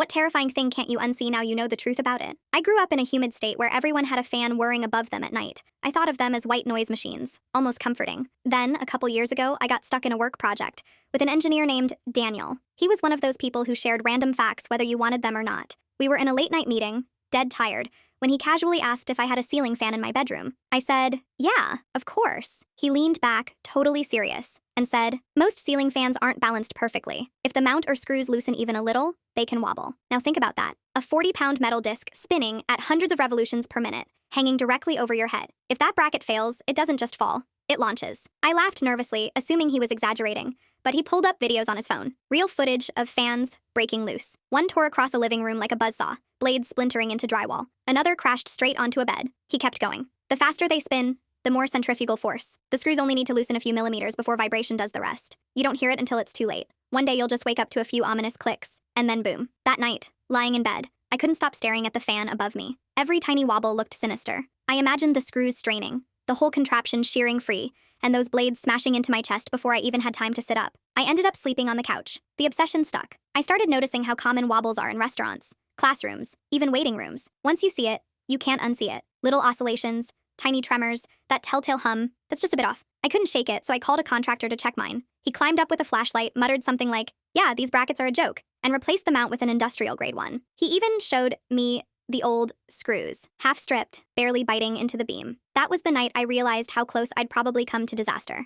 What terrifying thing can't you unsee now you know the truth about it? I grew up in a humid state where everyone had a fan whirring above them at night. I thought of them as white noise machines, almost comforting. Then, a couple years ago, I got stuck in a work project with an engineer named Daniel. He was one of those people who shared random facts whether you wanted them or not. We were in a late-night meeting, dead tired, when he casually asked if I had a ceiling fan in my bedroom. I said, "Yeah, of course." He leaned back, totally serious, and said, "Most ceiling fans aren't balanced perfectly. If the mount or screws loosen even a little, they can wobble." Now think about that. A 40-pound metal disc spinning at hundreds of revolutions per minute, hanging directly over your head. If that bracket fails, it doesn't just fall, it launches. I laughed nervously, assuming he was exaggerating, but he pulled up videos on his phone. Real footage of fans breaking loose. One tore across a living room like a buzzsaw, blades splintering into drywall. Another crashed straight onto a bed. He kept going. The faster they spin, the more centrifugal force. The screws only need to loosen a few millimeters before vibration does the rest. You don't hear it until it's too late. One day you'll just wake up to a few ominous clicks, and then boom. That night, lying in bed, I couldn't stop staring at the fan above me. Every tiny wobble looked sinister. I imagined the screws straining, the whole contraption shearing free, and those blades smashing into my chest before I even had time to sit up. I ended up sleeping on the couch. The obsession stuck. I started noticing how common wobbles are in restaurants, classrooms, even waiting rooms. Once you see it, you can't unsee it. Little oscillations, tiny tremors, that telltale hum, that's just a bit off. I couldn't shake it, so I called a contractor to check mine. He climbed up with a flashlight, muttered something like, "Yeah, these brackets are a joke," and replaced the mount with an industrial grade one. He even showed me the old screws, half stripped, barely biting into the beam. That was the night I realized how close I'd probably come to disaster.